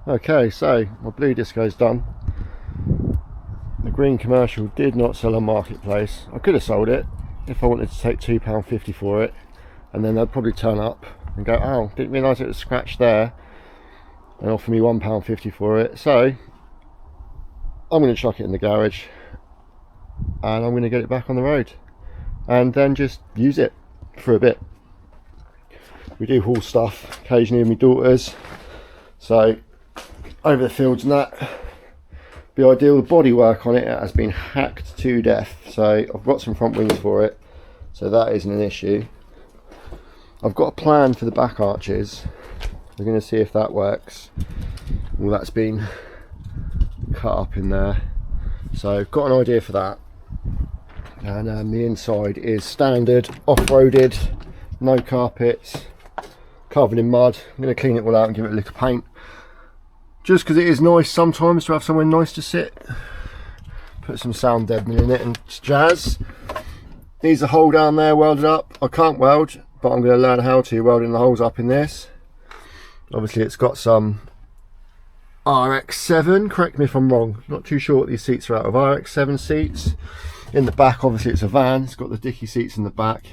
Okay, so my blue disco's done. The green commercial did not sell on Marketplace. I could have sold it if I wanted to take £2.50 for it, and then they'd probably turn up and go, oh, didn't realise it was scratched there, and offer me £1.50 for it. So I'm going to chuck it in the garage and I'm going to get it back on the road and then just use it for a bit. We do haul stuff occasionally with my daughters, so over the fields and that, be ideal. The bodywork on it has been hacked to death, so I've got some front wings for it, so that isn't an issue. I've got a plan for the back arches. We're going to see if that works. All that's been cut up in there, so got an idea for that. And the inside is standard off-roaded, no carpets, covered in mud. I'm going to clean it all out and give it a lick of paint, just because it is nice sometimes to have somewhere nice to sit. Put some sound deadening in it and jazz. Needs a hole down there welded up. I can't weld, but I'm going to learn how to, welding the holes up in this. Obviously it's got some RX-7, correct me if I'm wrong, not too sure what these seats are out of. RX-7 seats. In the back, obviously it's a van, it's got the dicky seats in the back.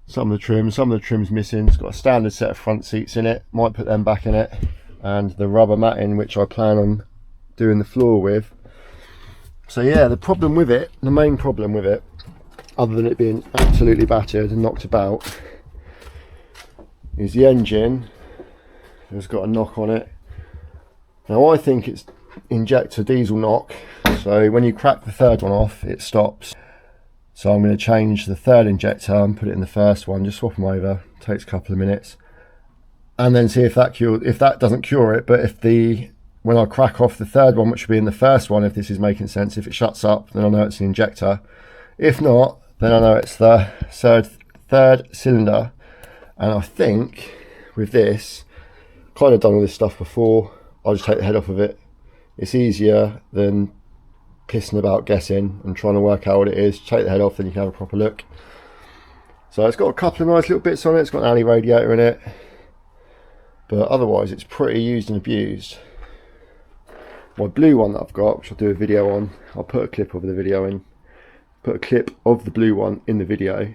Some of the trim's missing. It's got a standard set of front seats in it, might put them back in it. And the rubber matting, which I plan on doing the floor with. So yeah, the problem with it, the main problem with it, other than it being absolutely battered and knocked about, is the engine has got a knock on it. Now I think it's injector diesel knock, so when you crack the third one off it stops. So I'm going to change the third injector and put it in the first one, just swap them over, takes a couple of minutes, and then see if that doesn't cure it. But when I crack off the third one, which will be in the first one, if this is making sense, if it shuts up, then I know it's an injector. If not, then I know it's the third cylinder. And I think with this, kind of done all this stuff before, I'll just take the head off of it. It's easier than pissing about guessing and trying to work out what it is. Take the head off, then you can have a proper look. So it's got a couple of nice little bits on it. It's got an alley radiator in it, but otherwise it's pretty used and abused. My blue one that I've got, which I'll do a video on, I'll put a clip of the video in, put a clip of the blue one in the video.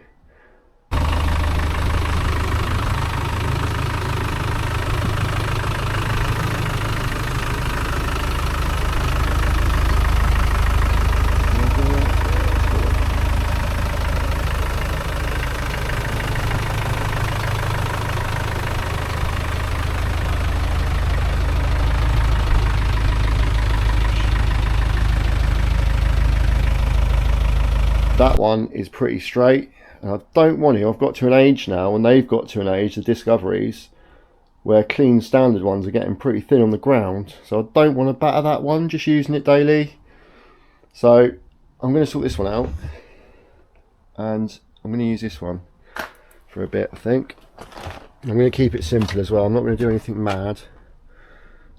That one is pretty straight, and I don't want to. I've got to an age now, and they've got to an age, the Discoveries, where clean standard ones are getting pretty thin on the ground, so I don't want to batter that one just using it daily. So I'm going to sort this one out, and I'm going to use this one for a bit, I think. I'm going to keep it simple as well. I'm not going to do anything mad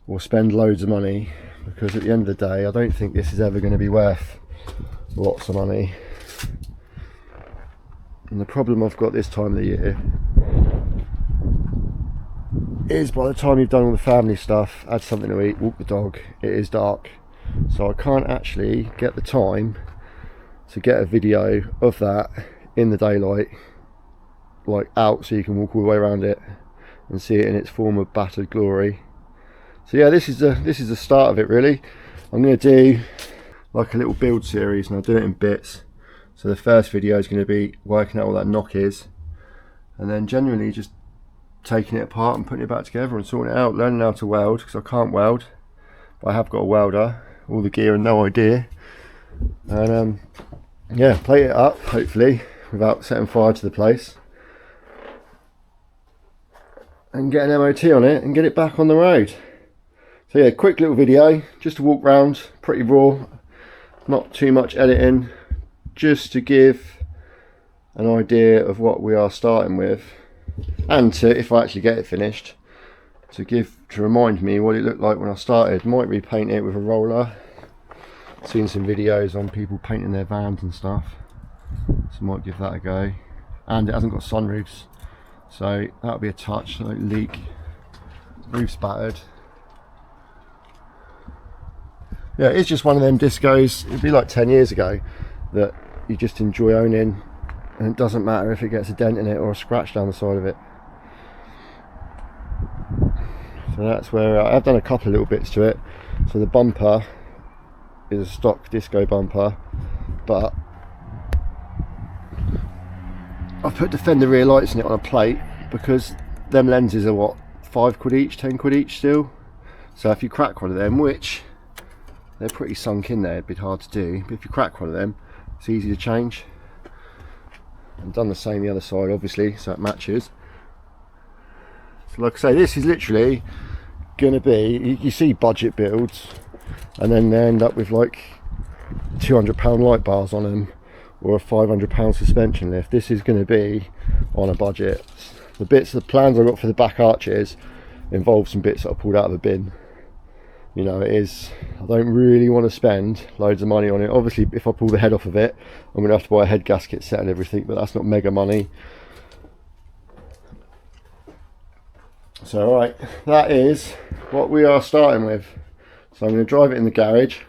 or spend loads of money, because at the end of the day I don't think this is ever going to be worth lots of money. And the problem I've got this time of the year is, by the time you've done all the family stuff, had something to eat, walk the dog, it is dark. So I can't actually get the time to get a video of that in the daylight, like out, so you can walk all the way around it and see it in its form of battered glory. So yeah, this is the start of it really. I'm going to do like a little build series, and I'll do it in bits. So the first video is going to be working out what that knock is, and then generally just taking it apart and putting it back together and sorting it out, learning how to weld, because I can't weld, but I have got a welder, all the gear and no idea. And yeah, plate it up hopefully without setting fire to the place, and get an MOT on it and get it back on the road. So yeah, quick little video just to walk round, pretty raw, not too much editing, just to give an idea of what we are starting with, and to, if I actually get it finished, to remind me what it looked like when I started. Might repaint it with a roller. Seen some videos on people painting their vans and stuff, so might give that a go. And it hasn't got sunroofs, so that'll be a touch, so don't leak. Roof's battered, yeah, it's just one of them discos. It'd be like 10 years ago that you just enjoy owning, and it doesn't matter if it gets a dent in it or a scratch down the side of it. So that's where I've done a couple of little bits to it. So the bumper is a stock disco bumper, but I've put Defender rear lights in it on a plate because them lenses are what, 5 quid each, 10 quid each still. So if you crack one of them, which they're pretty sunk in there, it'd be hard to do, but if you crack one of them, it's easy to change. I've done the same the other side obviously, so it matches. So like I say, this is literally going to be, you see budget builds and then they end up with like £200 light bars on them or a £500 suspension lift. This is going to be on a budget. The plans I've got for the back arches involve some bits that I pulled out of the bin. You know, it is, I don't really want to spend loads of money on it. Obviously if I pull the head off of it, I'm going to have to buy a head gasket set and everything, but that's not mega money. So alright, that is what we are starting with. So I'm going to drive it in the garage,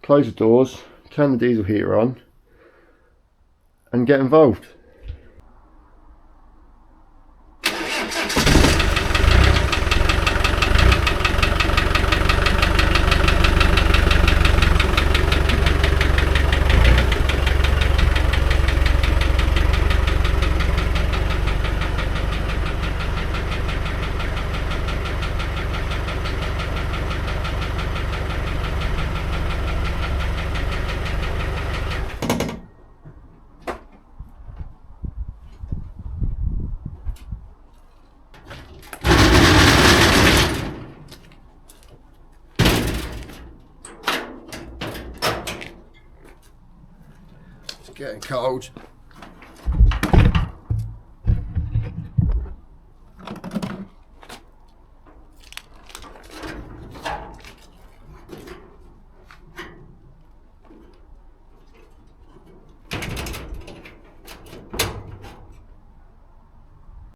close the doors, turn the diesel heater on and get involved. Getting cold.